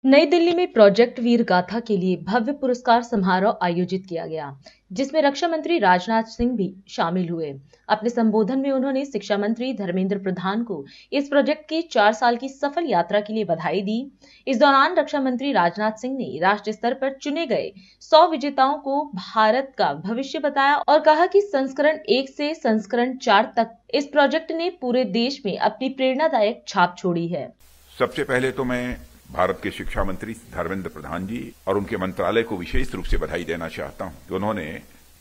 नई दिल्ली में प्रोजेक्ट वीर गाथा के लिए भव्य पुरस्कार समारोह आयोजित किया गया, जिसमें रक्षा मंत्री राजनाथ सिंह भी शामिल हुए। अपने संबोधन में उन्होंने शिक्षा मंत्री धर्मेंद्र प्रधान को इस प्रोजेक्ट की 4 साल की सफल यात्रा के लिए बधाई दी। इस दौरान रक्षा मंत्री राजनाथ सिंह ने राष्ट्रीय स्तर पर चुने गए 100 विजेताओं को भारत का भविष्य बताया और कहा कि संस्करण 1 से संस्करण 4 तक इस प्रोजेक्ट ने पूरे देश में अपनी प्रेरणादायक छाप छोड़ी है। सबसे पहले तो मैं भारत के शिक्षा मंत्री धर्मेंद्र प्रधान जी और उनके मंत्रालय को विशेष रूप से बधाई देना चाहता हूं कि उन्होंने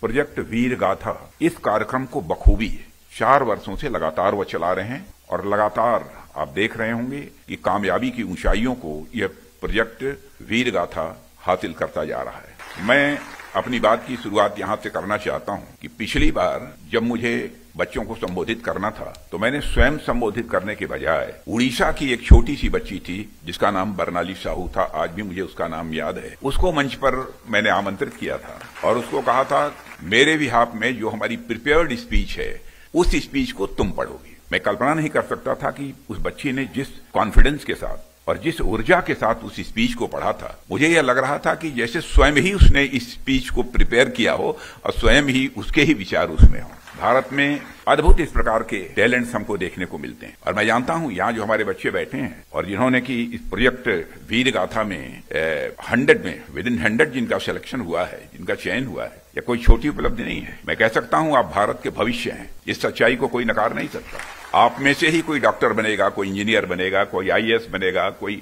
प्रोजेक्ट वीर गाथा इस कार्यक्रम को बखूबी 4 वर्षों से लगातार वो चला रहे हैं और लगातार आप देख रहे होंगे कि कामयाबी की ऊंचाइयों को यह प्रोजेक्ट वीर गाथा हासिल करता जा रहा है। मैं अपनी बात की शुरुआत यहां से करना चाहता हूं कि पिछली बार जब मुझे बच्चों को संबोधित करना था तो मैंने स्वयं संबोधित करने के बजाय उड़ीसा की एक छोटी सी बच्ची थी जिसका नाम बरनाली साहू था, आज भी मुझे उसका नाम याद है, उसको मंच पर मैंने आमंत्रित किया था और उसको कहा था मेरे बिहाफ में जो हमारी प्रिपेयर्ड स्पीच है उस स्पीच को तुम पढ़ोगी। मैं कल्पना नहीं कर सकता था कि उस बच्ची ने जिस कॉन्फिडेंस के साथ और जिस ऊर्जा के साथ उस स्पीच को पढ़ा था, मुझे यह लग रहा था कि जैसे स्वयं ही उसने इस स्पीच को प्रिपेयर किया हो और स्वयं ही उसके ही विचार उसमें हो। भारत में अद्भुत इस प्रकार के टैलेंट्स हमको देखने को मिलते हैं और मैं जानता हूं यहाँ जो हमारे बच्चे बैठे हैं और जिन्होंने की इस प्रोजेक्ट वीर गाथा में 100 में विदिन 100 जिनका सिलेक्शन हुआ है, जिनका चयन हुआ है, या कोई छोटी उपलब्धि नहीं है। मैं कह सकता हूं आप भारत के भविष्य हैं, इस सच्चाई को कोई नकार नहीं सकता। आप में से ही कोई डॉक्टर बनेगा, कोई इंजीनियर बनेगा, कोई IAS बनेगा, कोई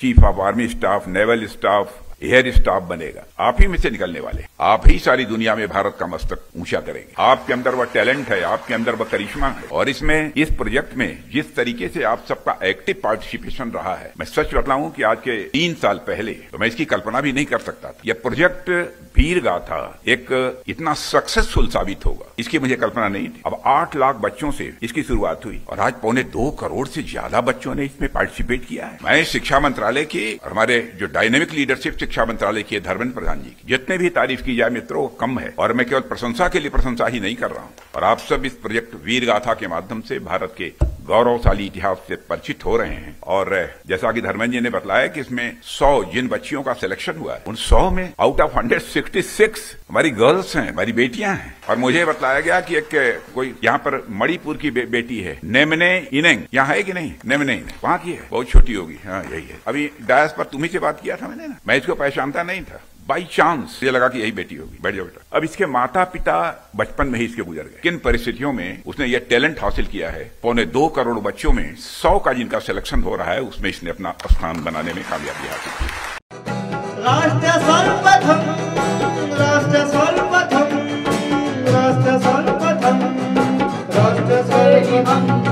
chief of army staff, naval staff, air staff बनेगा। आप ही में से निकलने वाले, आप ही सारी दुनिया में भारत का मस्तक ऊंचा करेंगे। आपके अंदर वह टैलेंट है, आपके अंदर वह करिश्मा है और इसमें इस प्रोजेक्ट में जिस तरीके से आप सबका एक्टिव पार्टिसिपेशन रहा है, मैं सच बताऊं कि आज के 3 साल पहले तो मैं इसकी कल्पना भी नहीं कर सकता था। यह प्रोजेक्ट वीर गाथा एक इतना सक्सेसफुल साबित होगा इसकी मुझे कल्पना नहीं थी। अब 8 लाख बच्चों से इसकी शुरुआत हुई और आज 2.25 करोड़ से ज्यादा बच्चों ने इसमें पार्टिसिपेट किया है। मैं शिक्षा मंत्रालय की और हमारे जो डायनेमिक लीडरशिप शिक्षा मंत्रालय की धर्मेंद्र प्रधान जी की जितने भी तारीफ की जाए मित्रों कम है और मैं केवल प्रशंसा के लिए प्रशंसा ही नहीं कर रहा हूं। और आप सब इस प्रोजेक्ट वीर गाथा के माध्यम से भारत के गौरवशाली इतिहास से परिचित हो रहे हैं और जैसा कि धर्मेंद्र जी ने बताया कि इसमें 100 जिन बच्चियों का सिलेक्शन हुआ है उन 100 में आउट ऑफ 166 हमारी गर्ल्स हैं, हमारी बेटियां हैं। और मुझे बताया गया कि एक कोई यहाँ पर मणिपुर की बेटी है, नेमने इनेंग, यहाँ है कि नहीं? नेमने इनेंग वहां की है, बहुत छोटी होगी। हाँ यही है। अभी डायस पर तुम्ही से बात किया था मैंने ना, मैं इसको पहचानता नहीं था, बाई चांस ये लगा कि यही बेटी होगी। बैठ जाओ बेटा। अब इसके माता पिता बचपन में ही इसके गुजर गए। किन परिस्थितियों में उसने ये टैलेंट हासिल किया है, 2.25 करोड़ बच्चों में 100 का जिनका सिलेक्शन हो रहा है उसमें इसने अपना स्थान बनाने में कामयाबी हासिल की। राष्ट्र सर्वप्रथम, राष्ट्र सर्वप्रथम, राष्ट्र सर्वप्रथम, राष्ट्र सर्वप्रथम।